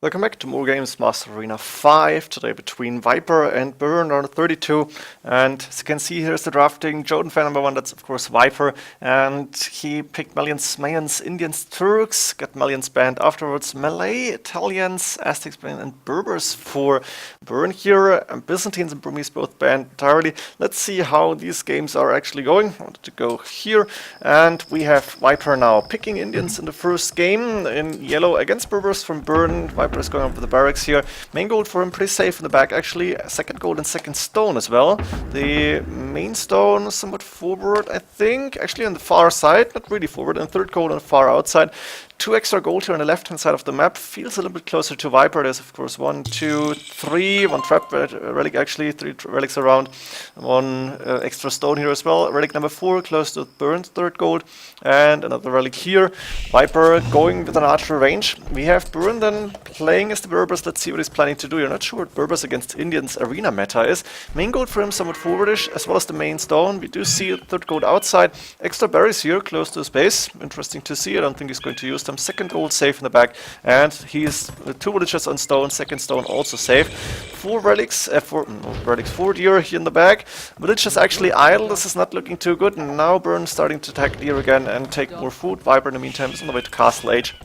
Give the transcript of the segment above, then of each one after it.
Welcome back to More Games Master Arena 5, today between Viper and Burn on 32. And as you can see, here's the drafting. Joden fan number 1, that's of course Viper. And he picked Malians, Mayans, Indians, Turks, got Malians banned afterwards. Malay, Italians, Aztecs banned, and Berbers for Burn here. And Byzantines and Burmese both banned entirely. Let's see how these games are actually going. I wanted to go here. And we have Viper now picking Indians in the first game in yellow against Berbers from Burn. Viper is going up with the barracks here. Main gold for him, pretty safe in the back actually. Second gold and second stone as well. The main stone somewhat forward, I think. Actually on the far side, not really forward. And third gold on the far outside. 2 extra gold here on the left-hand side of the map. Feels a little bit closer to Viper. There's of course 1, 2, 3. 1 trap relic actually. 3 relics around. 1 extra stone here as well. Relic number 4 close to Burned, third gold. And another relic here. Viper going with an archer range. We have Burn then playing as the Berbers. Let's see what he's planning to do. You're not sure what Berbers against Indians arena meta is. Main gold for him somewhat forwardish as well as the main stone. We do see third gold outside. Extra berries here close to his base. Interesting to see. I don't think he's going to use them. Second gold safe in the back, and he's 2 villagers on stone, second stone also safe. 4 relics, 4 deer here in the back. Villagers actually idle. This is not looking too good. And now Burn starting to attack deer again and take more food. Viper in the meantime is on the way to Castle Age.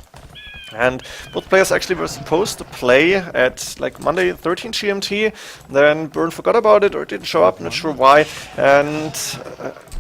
And both players actually were supposed to play at like Monday 13 GMT. Then Burn forgot about it or didn't show up, not sure why. And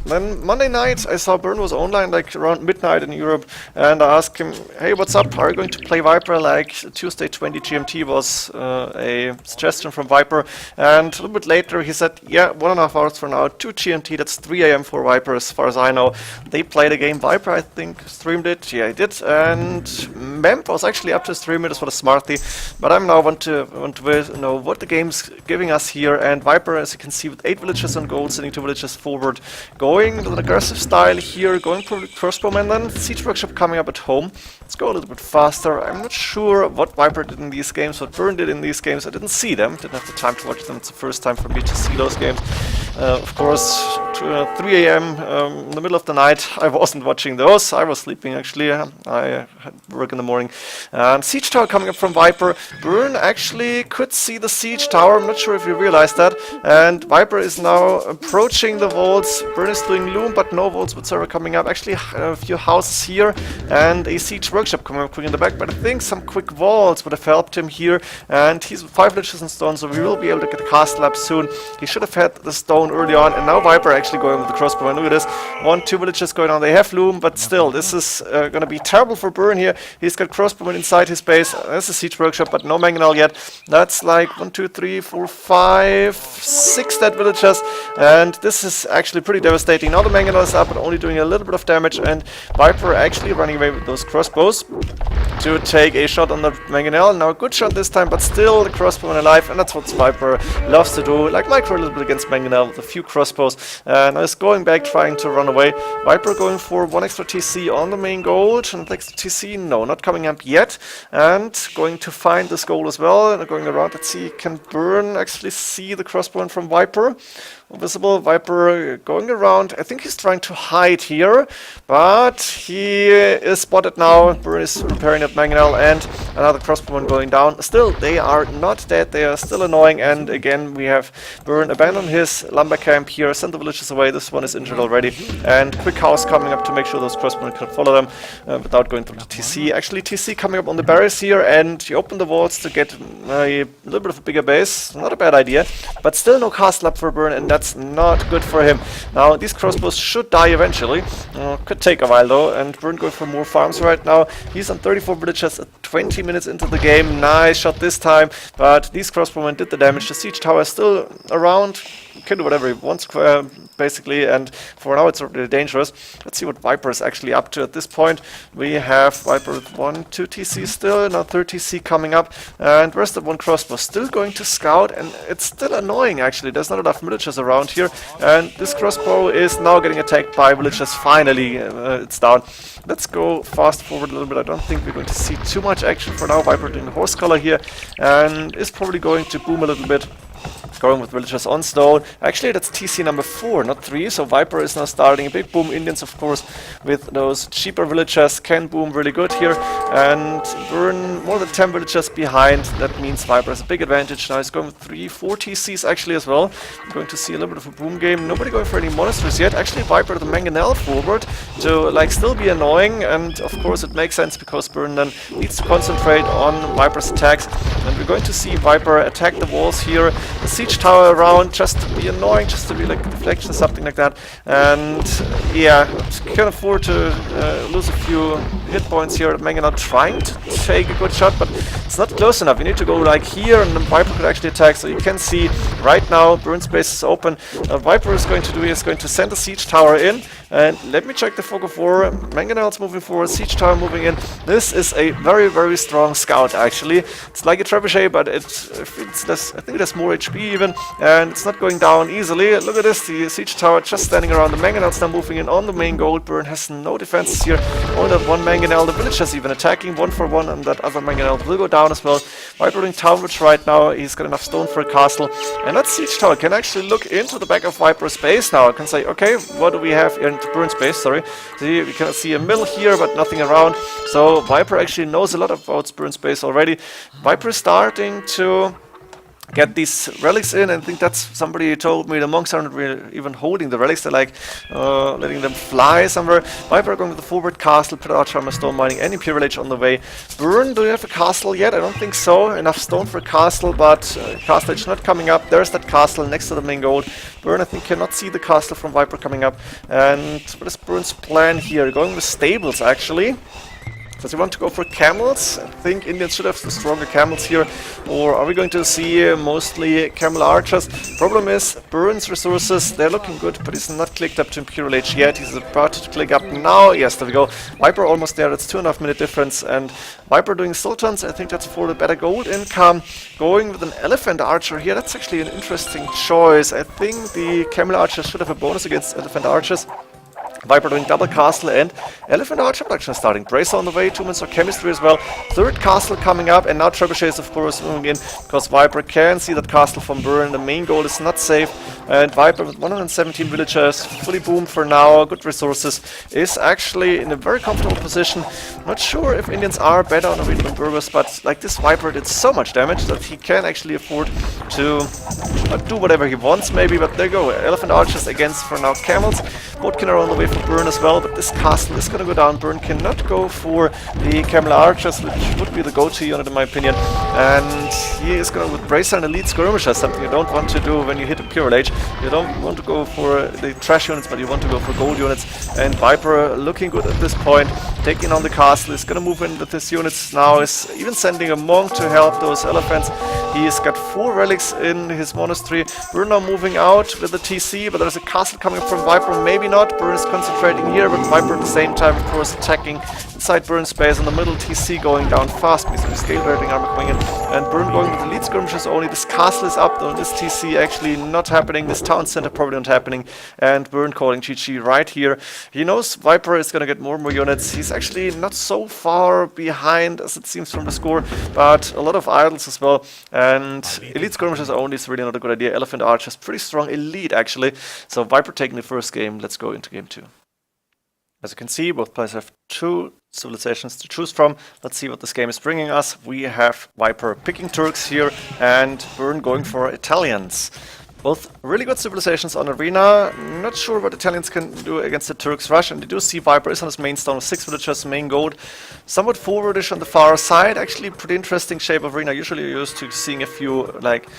then Monday night I saw Burn was online like around midnight in Europe, and I asked him, hey, what's up, are you going to play Viper? Like Tuesday 20 GMT was a suggestion from Viper, and a little bit later he said, yeah, 1.5 hours from now, 2 GMT, that's 3 AM for Viper as far as I know. They played a game. Viper I think streamed it, yeah he did, and Memp was actually up to stream it as well as Smarty, but I now want to know what the game's giving us here. And Viper, as you can see, with 8 villages on gold, sending 2 villages forward, going with an aggressive style here, going for the crossbowman, then Siege Workshop coming up at home. Let's go a little bit faster. I'm not sure what Viper did in these games, what Burn did in these games. I didn't see them, didn't have the time to watch them. It's the first time for me to see those games. Of course, 3 AM in the middle of the night, I wasn't watching those. I was sleeping actually. I had work in the morning. And Siege Tower coming up from Viper. Burn actually could see the Siege Tower. I'm not sure if you realized that. And Viper is now approaching the vaults. Burn is doing loom, but no vaults whatsoever coming up. Actually, a few houses here and a Siege Workshop coming up quick in the back. But I think some quick vaults would have helped him here. And he's with 5 villages in stone, so we will be able to get the castle up soon. He should have had the stone early on. And now Viper actually going with the crossbow. And look at this. 1, 2 villages going on. They have loom, but still, this is going to be terrible for Burn here. He's got crossbowmen inside his base. There's a Siege Workshop, but no mangonel yet. That's like 1, 2, 3, 4, 5, 6 dead villagers. And this is actually pretty devastating. Now the mangonel is up, but only doing a little bit of damage. And Viper actually running away with those crossbows to take a shot on the mangonel. Now a good shot this time, but still the crossbowman alive. And that's what Viper loves to do. Like micro a little bit against mangonel with a few crossbows. And is going back, trying to run away. Viper going for 1 extra TC on the main gold. And the extra TC, no, not coming up yet. And going to find this goal as well. And going around, let's see, can Burn actually see the crossbow from Viper? Visible, Viper going around. I think he's trying to hide here, but he is spotted now. Burn is repairing that mangonel, and another crossbowman going down. Still, they are not dead. They are still annoying, and again, we have Burn abandon his lumber camp here, send the villagers away. This one is injured already, and quick house coming up to make sure those crossbowmen can follow them without going through the TC. Actually, TC coming up on the barriers here, and you open the vaults to get a little bit of a bigger base. Not a bad idea, but still no castle up for Burn, and that's not good for him. Now, these crossbows should die eventually. Could take a while though, and Burn going for more farms right now. He's on 34 villages at 20 minutes into the game. Nice shot this time, but these crossbowmen did the damage. The Siege Tower is still around. He can do whatever he wants, basically, and for now it's really dangerous. Let's see what Viper is actually up to at this point. We have Viper with 1, 2 TC still, now 3 TC coming up, and where's the 1 crossbow? Still going to scout, and it's still annoying actually. There's not enough villagers around here, and this crossbow is now getting attacked by villagers. Finally, it's down. Let's go fast forward a little bit. I don't think we're going to see too much action for now. Viper doing the horse collar here, and is probably going to boom a little bit. going with villagers on stone. Actually, that's TC number 4, not 3, so Viper is now starting a big boom. Indians, of course, with those cheaper villagers can boom really good here, and burn more than 10 villagers behind. That means Viper has a big advantage. Now he's going with 3-4 TCs actually as well. We're going to see a little bit of a boom game. Nobody going for any monasteries yet. Actually, Viper the mangonel forward to like still be annoying, and of course it makes sense because Burn then needs to concentrate on Viper's attacks, and we're going to see Viper attack the walls here, the siege tower around just to be annoying, just to be like a deflection or something like that. And yeah, can afford to lose a few hit points here. Mangonel trying to take a good shot, but it's not close enough. You need to go like here, and then Viper could actually attack. So you can see right now burn space is open. Viper is going to do is going to send a siege tower in, and let me check the fog of war. Mangonel's moving forward, siege tower moving in. This is a very, very strong scout actually. It's like a trebuchet, but it's less, I think it has more HP even, and it's not going down easily. Look at this, the siege tower just standing around. The Mangonel's now moving in on the main gold. Burn has no defenses here, only that one Mangonel. The villagers even attacking 1 for 1, and that other Mangonel will go down as well. Viper doing townwatch right now. He's got enough stone for a castle, and that siege tower can actually look into the back of Viper's base now. I can say, okay, what do we have into Burn's base? Sorry, see, we can see a mill here, but nothing around. So Viper actually knows a lot about Burn's base already. Viper is starting to get these relics in, and I think that's somebody told me the monks aren't really even holding the relics. They're like letting them fly somewhere. Viper going with the forward castle, put archer armor, stone mining, and Imperial Age on the way. Burn, do you have a castle yet? I don't think so. Enough stone for a castle, but castle age not coming up. There's that castle next to the main gold. Burn, I think, cannot see the castle from Viper coming up. And what is Burn's plan here? Going with stables actually. Does he want to go for camels? I think Indians should have the stronger camels here. Or are we going to see mostly camel archers? Problem is, Burn's resources, they're looking good, but he's not clicked up to Imperial Age yet. He's about to click up now. Yes, there we go. Viper almost there. That's 2.5 minute difference. And Viper doing sultans. I think that's for the better gold income. Going with an elephant archer here. That's actually an interesting choice. I think the camel archers should have a bonus against elephant archers. Viper doing double castle and elephant archer production starting. Bracer on the way, 2 minutes of chemistry as well. Third castle coming up, and now trebuchet is of course moving in because Viper can see that castle from Burn. The main goal is not safe, and Viper with 117 villagers, fully boomed for now, good resources, is actually in a very comfortable position. Not sure if Indians are better on arena than Burgers, but like this Viper did so much damage that he can actually afford to do whatever he wants maybe, but there you go. Elephant archers against for now camels. Boatkin are on the way for Burn as well, but this castle is gonna go down. Burn cannot go for the camel archers, which would be the go-to unit in my opinion, and he is gonna with Bracer and Elite Skirmisher, something you don't want to do when you hit Imperial Age. You don't want to go for the trash units, but you want to go for gold units, and Viper looking good at this point, taking on the castle. Is gonna move in with his units now, is even sending a monk to help those elephants. He's got 4 relics in his monastery. Burn now moving out with the TC, but there's a castle coming from Viper, maybe not. Burn is concentrating here, but Viper at the same time, of course, attacking inside Burn space in the middle. TC going down fast because of scale rating armor coming in, and Burn going with the lead skirmishes only. This castle is up though, this TC actually not happening, this town center probably not happening, and Burn calling GG right here. He knows Viper is gonna get more and more units. He's actually not so far behind as it seems from the score, but a lot of idols as well, and elite skirmishes only is really not a good idea. Elephant archers pretty strong elite actually, so Viper taking the first game. Let's go into game 2. As you can see, both players have 2 civilizations to choose from. Let's see what this game is bringing us. We have Viper picking Turks here and Burn going for Italians. Both really good civilizations on arena. Not sure what Italians can do against the Turks rush, and you do see Viper is on his main stone with 6 villagers, main gold. Somewhat forwardish on the far side. Actually pretty interesting shape of arena. Usually you're used to seeing a few like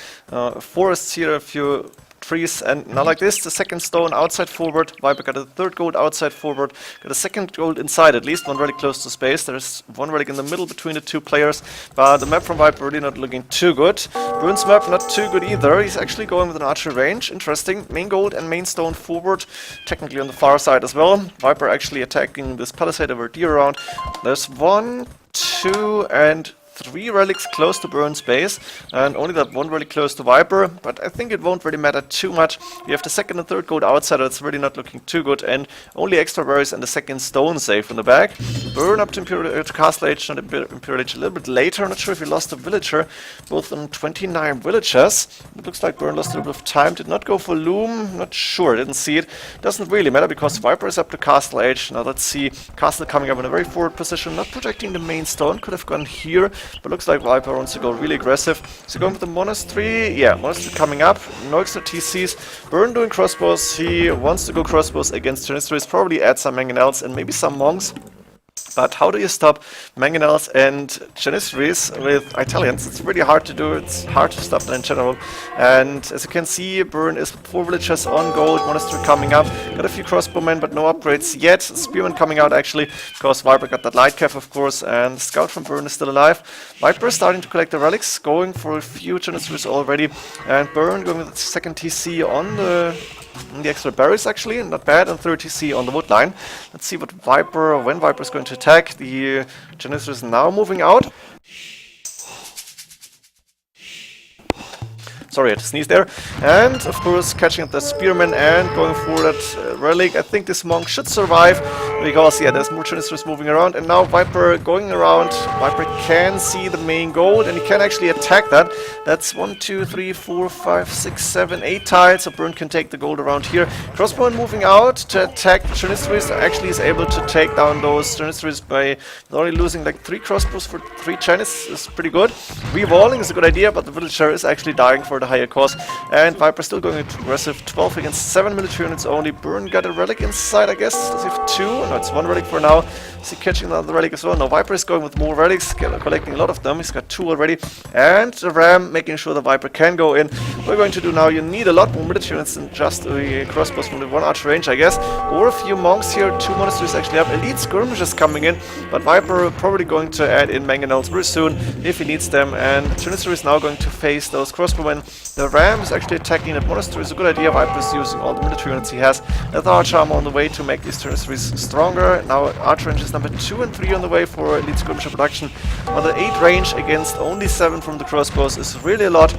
forests here, a few trees, and now like this, the second stone outside forward. Viper got a third gold outside forward, got a second gold inside, at least one relic close to space. There's one relic in the middle between the 2 players, but the map from Viper really not looking too good. Burn's map not too good either. He's actually going with an archer range. Interesting. Main gold and main stone forward, technically on the far side as well. Viper actually attacking this palisade over deer around. There's 1, 2, and 3 relics close to Burn's base, and only that 1 relic close to Viper, but I think it won't really matter too much. We have the 2nd and 3rd gold outside, it's really not looking too good, and only extra berries and the 2nd stone safe in the back. Burn up to Castle Age, not Imperial Age a little bit later. I'm not sure if he lost a villager, both on 29 villagers. It looks like Burn lost a little bit of time, did not go for Loom, not sure, didn't see it. Doesn't really matter because Viper is up to Castle Age. Now let's see, Castle coming up in a very forward position, not protecting the main stone, could have gone here, but looks like Viper wants to go really aggressive. So going with the Monastery, yeah, Monastery coming up, no extra TCs. Burn doing crossbows, he wants to go crossbows against Janissaries, probably add some mangonels and maybe some monks. But how do you stop mangonels and Janissaries with Italians? It's really hard to do, it's hard to stop them in general. And as you can see, Burn is with 4 villagers on gold, Monastery coming up, got a few crossbowmen but no upgrades yet. Spearman coming out actually, because Viper got that light cav of course, and Scout from Burn is still alive. Viper is starting to collect the relics, going for a few Janissaries already, and Burn going with the 2nd TC on the extra berries actually, not bad, and 3rd TC on the wood line. Let's see what Viper, when Viper is going to attack. The Janissaries now moving out. Sorry, I had to sneeze there. And of course catching up the Spearman and going for that relic. I think this monk should survive because yeah, there's more Janissaries moving around, and now Viper going around. Viper can see the main gold and he can actually attack that. That's 1, 2, 3, 4, 5, 6, 7, 8 tiles, so Burn can take the gold around here. Crossbowman moving out to attack the Janissaries, actually is able to take down those Janissaries by only losing like 3 crossbows for 3 Janis is pretty good. Rewalling is a good idea, but the villager is actually dying for the higher cost, and Viper still going aggressive, 12 against 7 military units only. Burn got a relic inside, I guess. Does he have 2? No, it's 1 relic for now. Is he catching another relic as well? No, Viper is going with more relics, collecting a lot of them. He's got 2 already, and the Ram making sure the Viper can go in. What we're going to do now, you need a lot more military units than just a crossbows from the 1 archer range, I guess, or a few monks here. 2 monasteries actually have elite skirmishers coming in, but Viper probably going to add in mangonels very soon if he needs them, and Janissaries is now going to face those crossbowmen. The Ram is actually attacking that monastery, is a good idea. Viper is using all the military units he has. Another archer armor on the way to make these Janissaries stronger. Now archer range is number 2 and 3 on the way for elite skirmisher production. Another 8 range against only 7 from the crossbows is really a lot.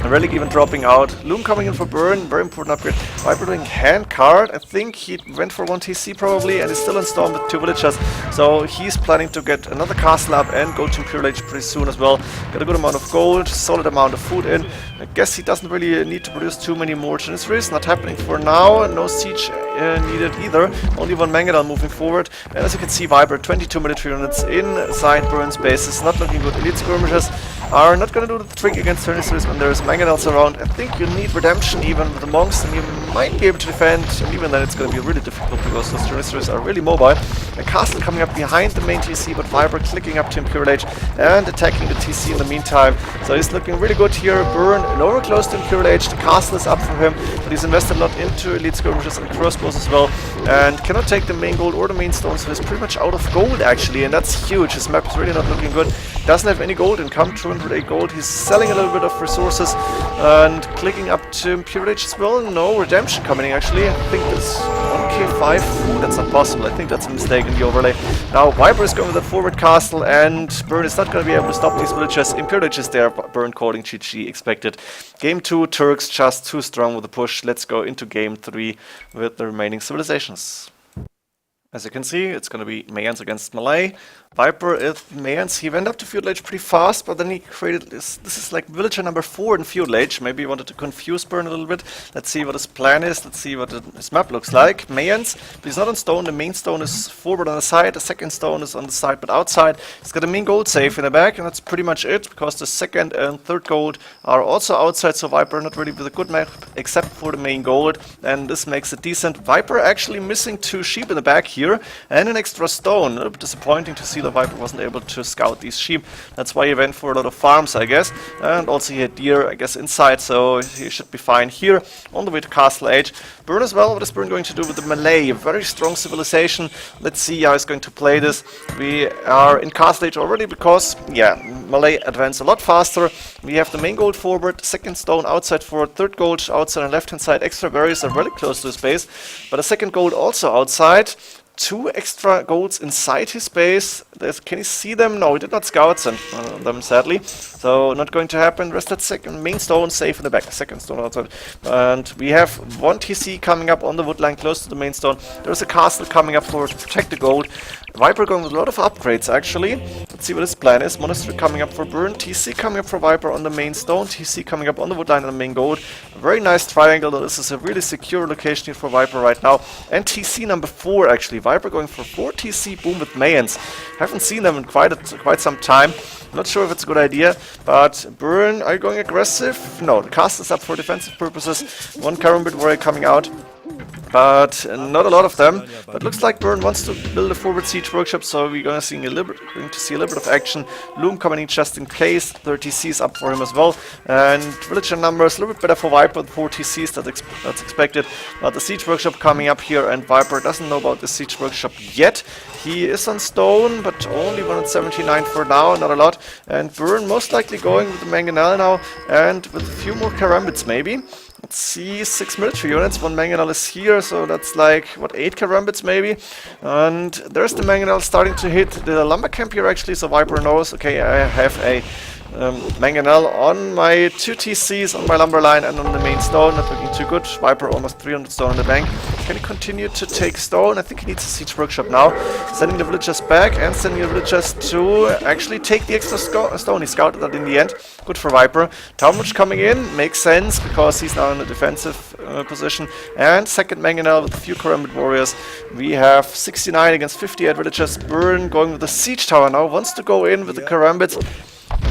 A relic even dropping out. Loom coming in for Burn, very important upgrade. Viper doing hand card. I think he went for 1 TC probably and is still in storm with 2 villagers. So he's planning to get another castle up and go to Imperial Age pretty soon as well. Got a good amount of gold, solid amount of food in. I guess he doesn't really need to produce too many more Janissaries. Not happening for now. No siege needed either. Only 1 mangonel moving forward. And as you can see, Viper 22 military units inside Burn's bases. Not looking good. Elite skirmishers are not going to do the trick against Janissaries when there's mangonels around. I think you need redemption even with the monks, and you might be able to defend, and even then it's going to be really difficult because those Janissaries are really mobile. A castle coming up behind the main TC, but Viper clicking up to Imperial Age and attacking the TC in the meantime. So he's looking really good here. Burn nowhere close to Imperial Age. The castle is up for him, but he's invested a lot into elite skirmishers and crossbows as well, and cannot take the main gold or the main stone, so he's pretty much out of gold actually, and that's huge. His map is really not looking good. Doesn't have any gold income, 208 gold. He's selling a little bit of resources and clicking up to Imperial Age as well. No redemption coming actually. I think that's 1k5. Ooh, that's not possible. I think that's a mistake in the overlay. Now Viper is going with a forward castle, and Burn is not going to be able to stop these villagers. Imperial Age is there. Burn calling GG expected. Game 2, Turks just too strong with the push. Let's go into Game 3 with the remaining civilizations. As you can see, it's going to be Mayans against Malay. Viper is Mayans. He went up to Feudal Age pretty fast, but then he created this. This is like villager number 4 in Feudal Age. Maybe he wanted to confuse Burn a little bit. Let's see what his plan is. Let's see what his map looks like. Mayans, but he's not on stone. The main stone is forward on the side. The second stone is on the side, but outside. He's got a main gold safe in the back, and that's pretty much it, because the second and third gold are also outside, so Viper not really with a good map, except for the main gold, and this makes it decent. Viper actually missing 2 sheep in the back here, and an extra stone. A little bit disappointing to see that Viper wasn't able to scout these sheep. That's why he went for a lot of farms, I guess. And also he had deer, I guess, inside, so he should be fine here. On the way to Castle Age. Burn as well. What is Burn going to do with the Malay? A very strong civilization. Let's see how he's going to play this. We are in Castle Age already because, yeah, Malay advance a lot faster. We have the main gold forward, second stone outside forward, third gold outside on left hand side. Extra barriers are really close to his base, but a second gold also outside. 2 extra golds inside his base. Can you see them? No, he did not scout them, sadly. So not going to happen. Rest that second main stone safe in the back. Second stone outside. And we have 1 TC coming up on the wood line close to the main stone. There's a castle coming up forward to protect the gold. Viper going with a lot of upgrades actually. Let's see what his plan is. Monastery coming up for burn. TC coming up for Viper on the main stone. TC coming up on the wood line on the main gold. A very nice triangle. This is a really secure location here for Viper right now. And TC number 4 actually. Viper going for 4 TC boom with Mayans. Haven't seen them in quite some time. Not sure if it's a good idea, but Burn, are you going aggressive? No, the cast is up for defensive purposes. 1 Karambit Warrior coming out, but not a lot of them. But looks like Burn wants to build a forward siege workshop, so we're going to see a little bit of action. Loom coming in just in case. 30 TCs up for him as well, and villager numbers a little bit better for Viper with 4 TCs. That's expected. But the siege workshop coming up here, and Viper doesn't know about the siege workshop yet. He is on stone, but only 179 for now, not a lot. And Burn most likely going with the Mangonel now, and with a few more Karambits maybe. Let's see, 6 military units, 1 Mangonel is here, so that's like, what, 8 Karambits maybe? And there's the Mangonel starting to hit the lumber camp here actually, so Viper knows, okay, I have a Mangonel on my 2 TCs, on my lumber line and on the main stone. Not looking too good. Viper almost 300 stone in the bank. Can he continue to take stone? I think he needs a siege workshop now. Sending the villagers back and sending the villagers to actually take the extra stone. He scouted that in the end. Good for Viper. Talmuch coming in. Makes sense because he's now in a defensive position. And second Mangonel with a few Karambit warriors. We have 69 against 58 villagers. Burn going with the siege tower now. Wants to go in with the Karambits.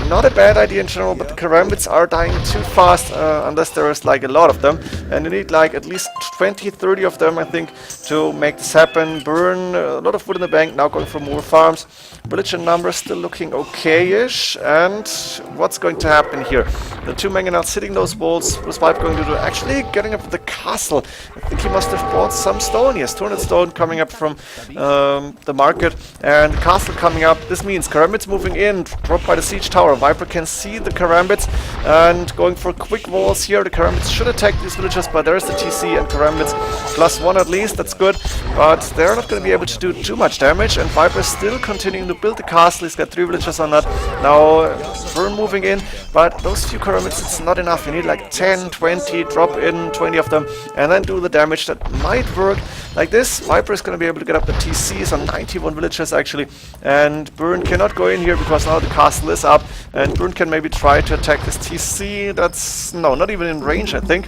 Not a bad idea in general, but the Karambits are dying too fast unless there is like a lot of them. And you need like at least 20-30 of them, I think, to make this happen. Burn, a lot of wood in the bank, now going for more farms. Villager numbers still looking okay-ish. And what's going to happen here? The 2 Mangonels hitting those walls. What's Viper going to do? Actually getting up with the castle. I think he must have bought some stone. Yes, 200 stone coming up from the market. And the castle coming up. This means Karambits moving in, dropped by the siege tower. Viper can see the Karambits and going for quick walls here. The Karambits should attack these villagers, but there's the TC and Karambits +1 at least. That's good, but they're not going to be able to do too much damage. And Viper is still continuing to build the castle. He's got 3 villagers on that. Now Burn moving in, but those few Karambits, it's not enough. You need like 10, 20, drop in 20 of them, and then do the damage. That might work. Like this, Viper is going to be able to get up the TCs on 91 villagers actually, and Burn cannot go in here because now the castle is up. And Burn can maybe try to attack this TC. That's, no, not even in range, I think.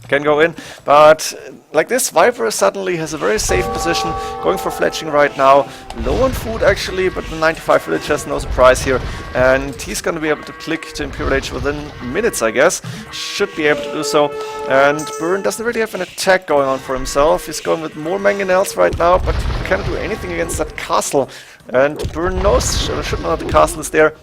Can go in, but like this, Viper suddenly has a very safe position, going for fletching right now. Low on food actually, but the 95 villagers, no surprise here. And he's going to be able to click to Imperial Age within minutes, I guess. Should be able to do so. And Burn doesn't really have an attack going on for himself. He's going with more Mangonels right now, but he can't do anything against that castle. And Burn knows, should know that the castle is there.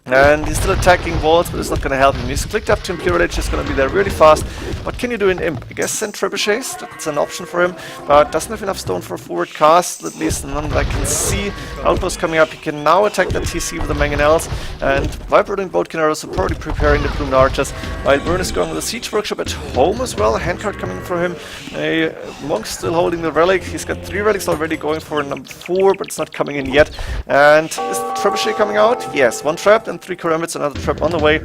And he's still attacking walls, but it's not going to help him. He's clicked up to Imperial Age, he's going to be there really fast. What can you do in Imp? I guess send trebuchets, that's an option for him, but doesn't have enough stone for a forward cast, at least none that I can see. Outpost coming up, he can now attack the TC with the Mangonels, and Viper doing both Conquerors, so probably preparing the Plumed Archers, while Burn is going with a Siege Workshop at home as well. A handcard coming for him, a Monk still holding the Relic. He's got 3 relics already, going for number 4, but it's not coming in yet. And is the Trebuchet coming out? Yes, 1 trap and 3 Karambits, another trap on the way.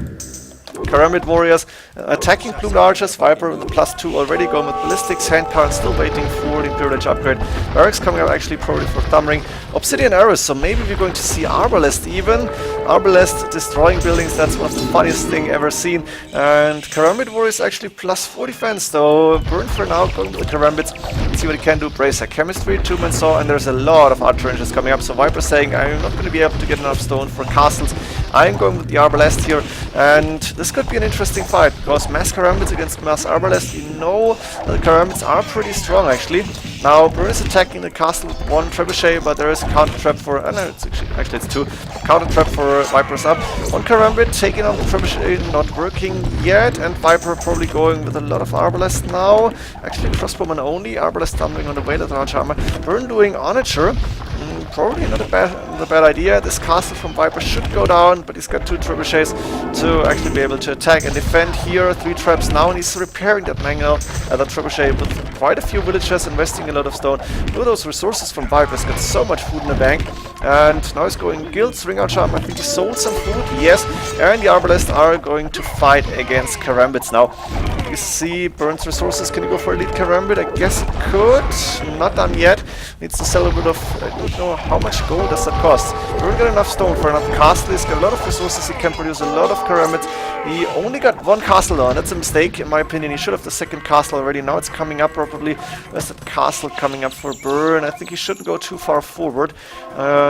Karambit warriors attacking Plumed Archers. Viper with the +2 already, going with ballistics. Handcard still waiting for the Imperial Age upgrade. Barracks coming up actually probably for Thumbring. Obsidian arrows, so maybe we're going to see Arbalest even. Arbalest destroying buildings, that's one of the funniest thing ever seen. And Karambit warriors actually +4 defense, so Burn for now going with the Karambits. Let's see what he can do. Bracer chemistry, 2-man saw, and there's a lot of archer ranges coming up. So Viper saying, I'm not going to be able to get enough stone for castles. I'm going with the Arbalest here, and this could be an interesting fight, because mass Karambits against mass Arbalest, you know the Karambits are pretty strong actually. Now Burn is attacking the castle with 1 trebuchet, but there is a counter trap for, no, it's actually it's 2. Counter trap for Viper's up. 1 Karambit taking on the trebuchet, not working yet, and Viper probably going with a lot of Arbalest now. Actually crossbowman only, Arbalest tumbling on the way to the large armor. Burn doing Onager. probably not a bad idea. This castle from Viper should go down, but he's got 2 trebuchets to actually be able to attack and defend here. 3 traps now, and he's repairing that mangle, that trebuchet with quite a few villagers, investing a lot of stone. Look at those resources from Viper. He's got so much food in the bank. And now he's going guilds, ring out charm. I think he sold some food, yes. And the Arbalists are going to fight against Karambits now. You see Burns resources. Can you go for elite Karambit? I guess he could. Not done yet. Needs to sell a bit of, I don't know how much gold does that cost. Burn got enough stone for another castle. He's got a lot of resources. He can produce a lot of Karambits. He only got 1 castle on. That's a mistake in my opinion. He should have the 2nd castle already. Now it's coming up probably. Where's that castle coming up for Burn? I think he shouldn't go too far forward.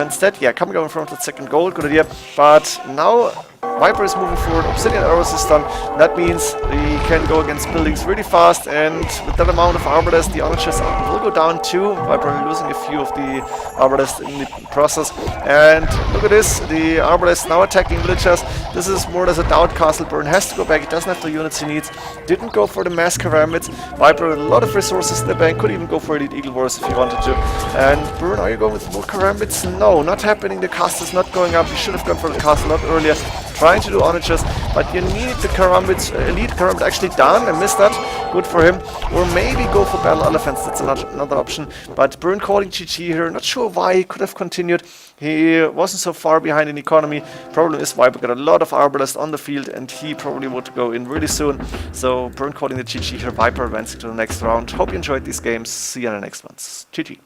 Instead, yeah, coming up in front of that 2nd gold. Good idea. But now Viper is moving forward, Obsidian Arrows is done. That means he can go against buildings really fast, and with that amount of Arbalists, the Archers will go down too. Viper losing a few of the Arbalists in the process. And look at this, the Arbalists now attacking villagers. This is more or less a doubt castle. Burn has to go back, he doesn't have the units he needs. Didn't go for the mass Karambits. Viper with a lot of resources in the bank, could even go for Elite Eagle Wars if he wanted to. And Burn, are you going with more Karambits? No, not happening. The castle is not going up. You should have gone for the castle a lot earlier. Trying to do onagers, but you need the Karambits, Elite Karambit actually done. I missed that. Good for him. Or maybe go for Battle Elephants. That's another option. But Burn calling GG here. Not sure why he could have continued. He wasn't so far behind in economy. Problem is Viper got a lot of Arbalists on the field, and he probably would go in really soon. So Burn calling the GG here. Viper advancing to the next round. Hope you enjoyed these games. See you in the next ones. GG.